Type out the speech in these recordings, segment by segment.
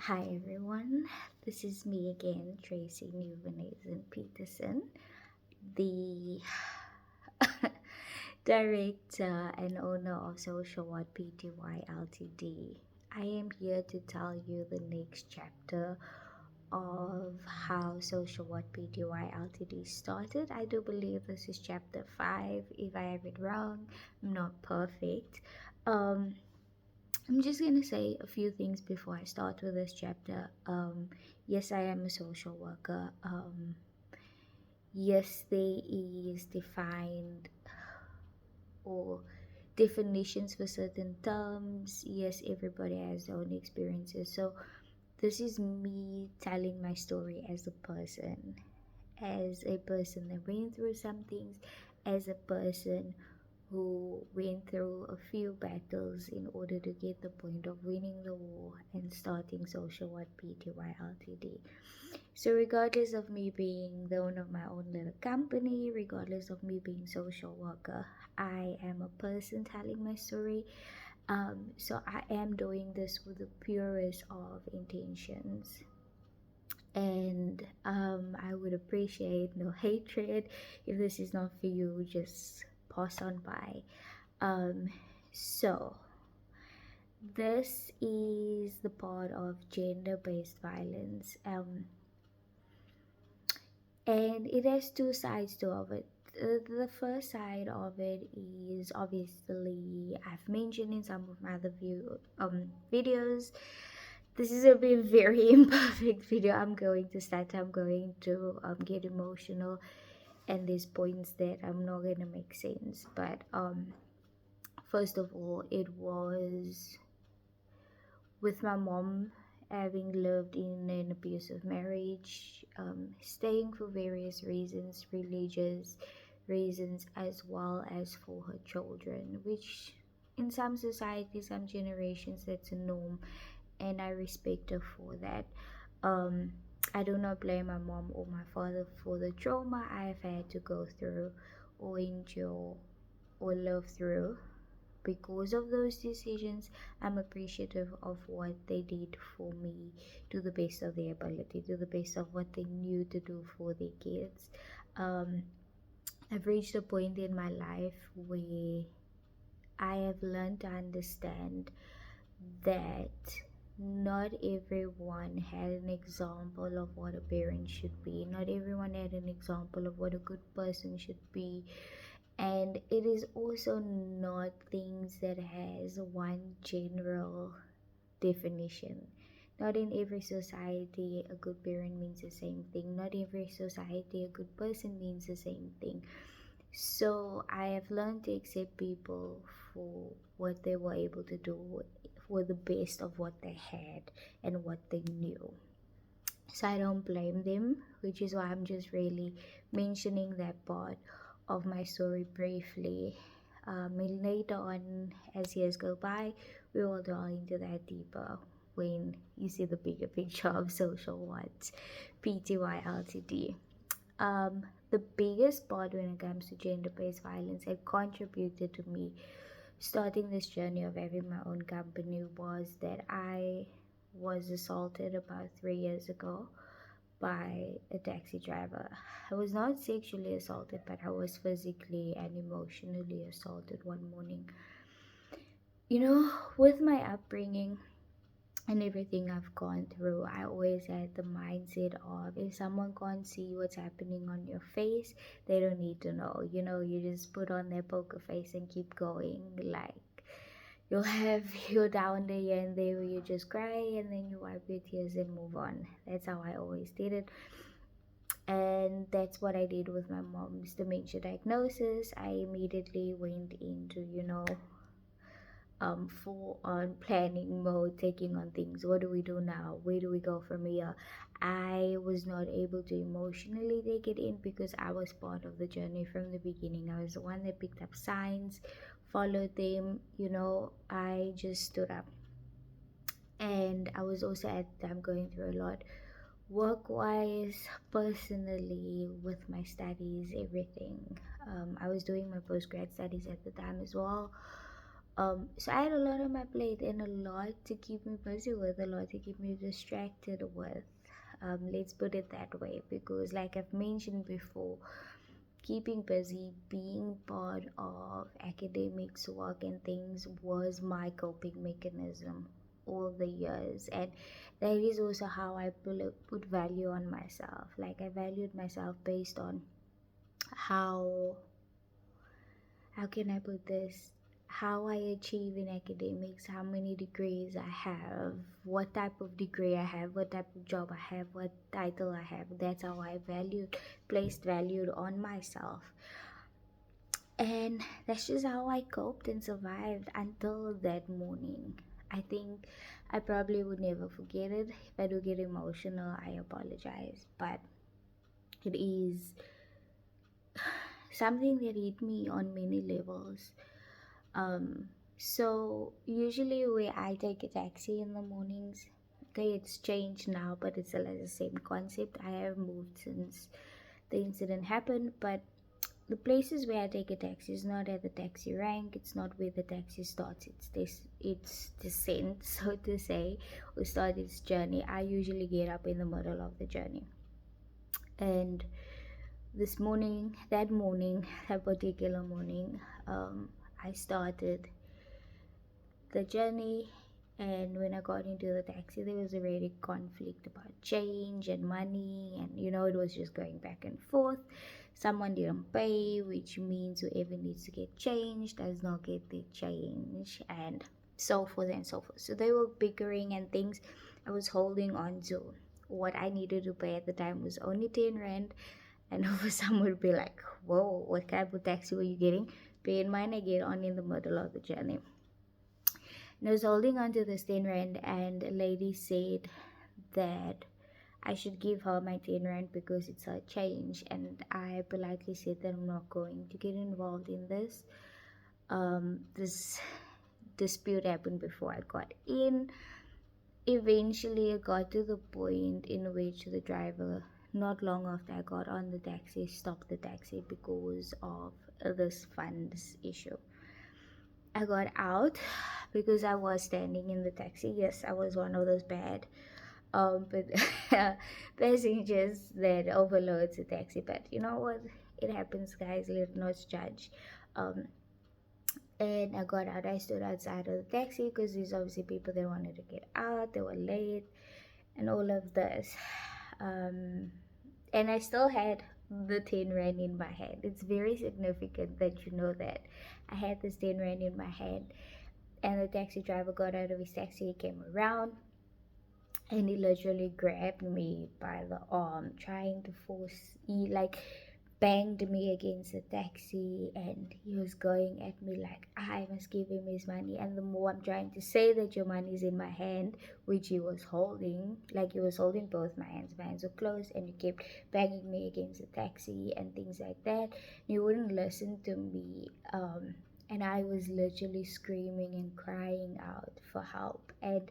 Hi everyone, this is me again, Tracy Nieuwenheyzen-Petersen, the director and owner of Social What PTY LTD. I am here to tell you the next chapter of how Social What PTY LTD started. I do believe this is chapter 5. If I have it wrong, I'm not perfect. Um, I'm just gonna say a few things before I start with this chapter. Yes, I am a social worker. Yes, there is defined or definitions for certain terms. Yes, everybody has their own experiences. So this is me telling my story as a person that went through some things, as a person who went through a few battles in order to get the point of winning the war and starting Social What PTY Ltd. So regardless of me being the owner of my own little company, regardless of me being social worker, I am a person telling my story. So I am doing this with the purest of intentions. And I would appreciate no hatred. If this is not for you, just pass on by. Um, so, this is the part of gender based violence, and it has two sides to of it. The first side of it is obviously I've mentioned in some of my other videos. This is a bit very imperfect video. I'm going to get emotional, and there's points that I'm not gonna make sense. But first of all, it was with my mom having lived in an abusive marriage, staying for various reasons, religious reasons, as well as for her children, which in some societies, some generations, that's a norm, and I respect her for that. Um, I do not blame my mom or my father for the trauma I have had to go through or endure or live through. Because of those decisions, I'm appreciative of what they did for me to the best of their ability, to the best of what they knew to do for their kids. Um, I've reached a point in my life where I have learned to understand that not everyone had an example of what a parent should be. Not everyone had an example of what a good person should be, and it is also not things that has one general definition. Not in every society a good parent means the same thing. Not every society a good person means the same thing. So I have learned to accept people for what they were able to do, for the best of what they had and what they knew. So I don't blame them, which is why I'm just really mentioning that part of my story briefly. And later on, as years go by, we will draw into that deeper when you see the bigger picture of Social What PTY Ltd. The biggest part when it comes to gender-based violence that contributed to me starting this journey of having my own company was that I was assaulted about 3 years ago by a taxi driver. I was not sexually assaulted, but I was physically and emotionally assaulted one morning. With my upbringing and everything I've gone through, I always had the mindset of if someone can't see what's happening on your face, they don't need to know. You just put on their poker face and keep going. Like, you'll have your down day here and there where you just cry and then you wipe your tears and move on. That's how I always did it. And that's what I did with my mom's dementia diagnosis. I immediately went into, full on planning mode, taking on things. What do we do now? Where do we go from here? I was not able to emotionally take it in because I was part of the journey from the beginning. I was the one that picked up signs, followed them. I just stood up. And I was also at the time going through a lot work wise, personally, with my studies, everything. I was doing my postgrad studies at the time as well. So I had a lot on my plate and a lot to keep me busy with, a lot to keep me distracted with. Let's put it that way, because, like I've mentioned before, keeping busy, being part of academics, work, and things was my coping mechanism all the years. And that is also how I put value on myself. Like, I valued myself based on how how can I put this? How I achieve in academics, how many degrees I have, what type of degree I have, what type of job I have, what title I have. That's how I placed value on myself. And that's just how I coped and survived until that morning. I think I probably would never forget it. If I do get emotional, I apologize. But it is something that hit me on many levels. Um, so usually where I take a taxi in the mornings, okay, it's changed now, but it's still the same concept. I have moved since the incident happened, but the places where I take a taxi is not at the taxi rank. It's not where the taxi starts. It's descent, so to say, or start its journey. I usually get up in the middle of the journey, and that particular morning, I started the journey. And when I got into the taxi, there was already conflict about change and money, and it was just going back and forth. Someone didn't pay, which means whoever needs to get change does not get the change, and so forth and so forth. So they were bickering and things. I was holding on to what I needed to pay at the time was only 10 rand, and over someone would be like, whoa, what kind of taxi were you getting? Bear in mind, I get on in the middle of the journey. And I was holding on to this 10 rand, and a lady said that I should give her my 10 rand because it's her change. And I politely said that I'm not going to get involved in this. This dispute happened before I got in. Eventually, I got to the point in which the driver, not long after I got on the taxi, stopped the taxi because of this funds issue. I got out because I was standing in the taxi. Yes, I was one of those bad but passengers that overloads the taxi. But you know what? It happens, guys. Let not judge. Um, and I got out. I stood outside of the taxi because there's obviously people that wanted to get out. They were late and all of this. And I still had the 10 rand in my hand. It's very significant that you know that I had this 10 rand in my hand. And the taxi driver got out of his taxi. He came around and he literally grabbed me by the arm, trying to he like banged me against the taxi, and he was going at me like I must give him his money. And the more I'm trying to say that your money's in my hand, which he was holding, like he was holding both my hands were closed, and he kept banging me against the taxi and things like that. He wouldn't listen to me. And I was literally screaming and crying out for help. And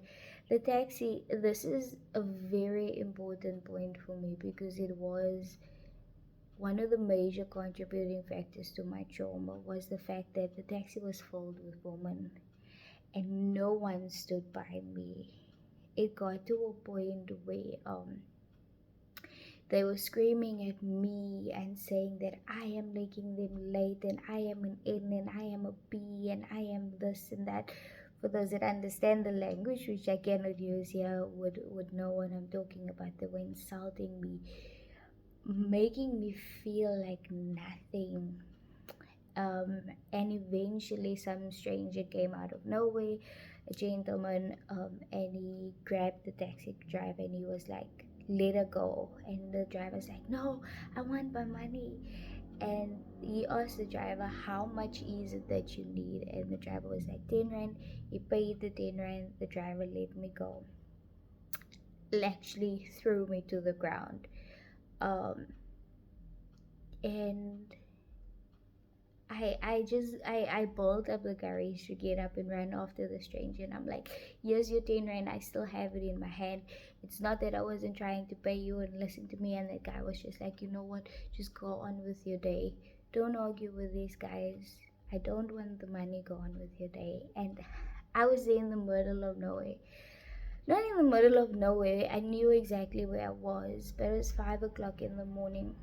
the taxi, this is a very important point for me because it was one of the major contributing factors to my trauma was the fact that the taxi was filled with women and no one stood by me. It got to a point where they were screaming at me and saying that I am making them late and I am an N and I am a B and I am this and that. For those that understand the language, which I cannot use here, would know what I'm talking about. They were insulting me, making me feel like nothing. And eventually some stranger came out of nowhere, a gentleman, and he grabbed the taxi driver and he was like, let her go. And the driver's like, no, I want my money. And he asked the driver, how much is it that you need? And the driver was like, 10 rand. He paid the 10 rand. The driver let me go, actually threw me to the ground. And I built up the courage to get up and run after the stranger, and I'm like, here's your 10 rand, I still have it in my hand. It's not that I wasn't trying to pay you and listen to me. And the guy was just like, you know what, just go on with your day, don't argue with these guys. I don't want the money gone with your day. And I was in the middle of nowhere. Not in the middle of nowhere. I knew exactly where I was, but it was 5 o'clock in the morning.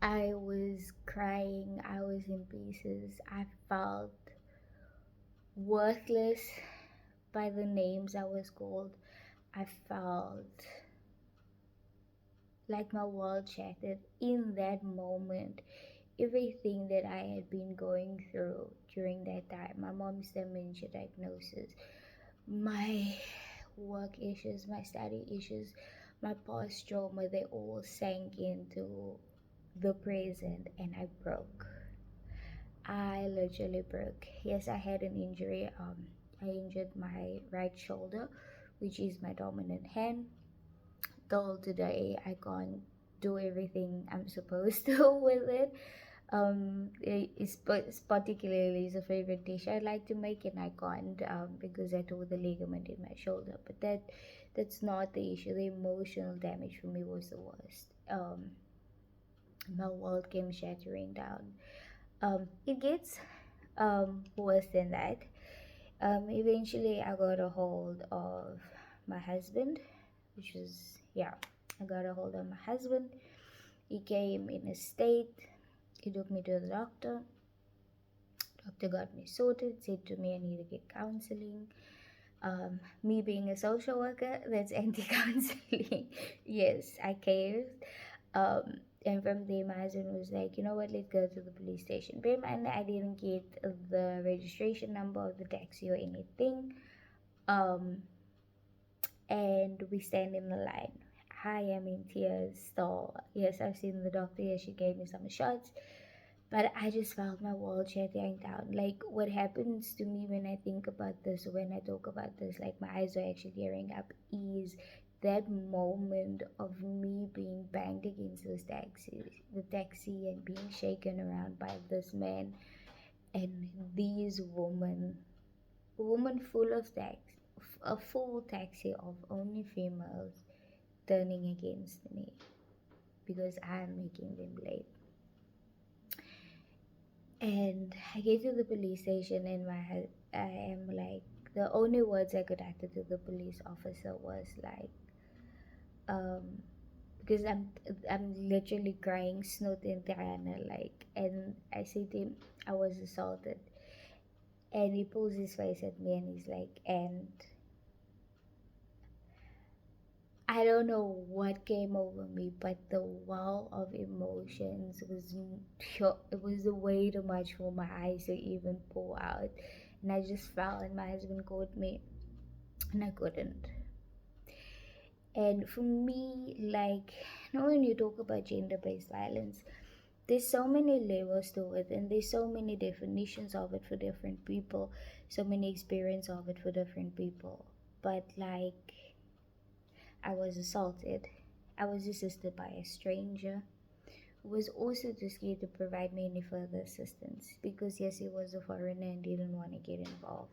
I was crying. I was in pieces. I felt worthless by the names I was called. I felt like my world shattered in that moment. Everything that I had been going through during that time, my mom's dementia diagnosis, my work issues, my study issues, my past trauma, they all sank into the present, and I broke. I literally broke. Yes, I had an injury. I injured my right shoulder, which is my dominant hand. Till today, I can't do everything I'm supposed to with it. It's particularly is a favorite dish I like to make, and I can't because I tore the ligament in my shoulder. But that's not the issue. The emotional damage for me was the worst. My world came shattering down. It gets worse than that. Eventually, I got a hold of my husband, which was, yeah, I got a hold of my husband. He came in a state. He took me to the doctor. Doctor got me sorted, said to me I need to get counseling. Me being a social worker, that's anti-counseling. Yes, I caved. And from there, my husband was like, you know what, let's go to the police station. Bear in mind, I didn't get the registration number of the taxi or anything. Um, and we stand in the line. I am in tears still. Yes, I've seen the doctor. Yes, she gave me some shots. But I just felt my world shutting down. Like, what happens to me when I think about this, when I talk about this, like my eyes are actually tearing up, is that moment of me being banged against the taxi, and being shaken around by this man and these woman full of a full taxi of only females turning against me because I'm making them late. And I get to the police station, and I am like, the only words I could utter to the police officer was like, um, because I'm literally crying, snot and trana, like, and I say to him, I was assaulted, and he pulls his face at me, and he's like, and I don't know what came over me, but the wall of emotions was pure. It was way too much for my eyes to even pull out, and I just fell. And my husband caught me, and I couldn't. And for me, like, when you talk about gender-based violence, there's so many levels to it, and there's so many definitions of it for different people, so many experience of it for different people. But like, I was assaulted. I was assisted by a stranger who was also too scared to provide me any further assistance because, yes, he was a foreigner and didn't want to get involved.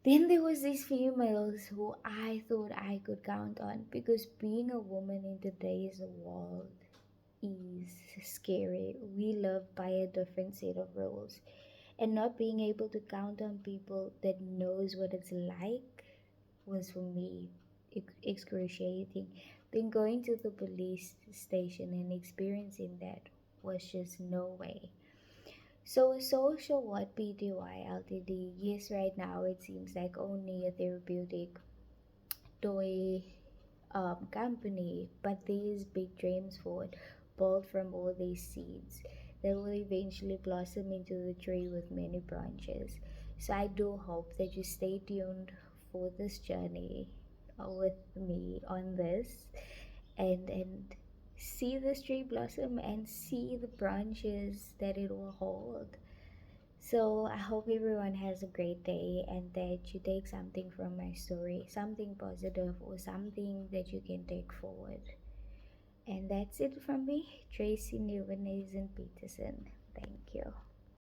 Then there was these females who I thought I could count on, because being a woman in today's world is scary. We live by a different set of rules, and not being able to count on people that knows what it's like was for me excruciating. Then going to the police station and experiencing that was just no way. So social what PTY LTD, yes, right now it seems like only a therapeutic toy company, but there's big dreams for it, pulled from all these seeds that will eventually blossom into the tree with many branches. So I do hope that you stay tuned for this journey with me on this, and see this tree blossom and see the branches that it will hold. So I hope everyone has a great day, and that you take something from my story, something positive or something that you can take forward. And that's it from me, Tracy Nieuwenheyzen-Petersen. Thank you.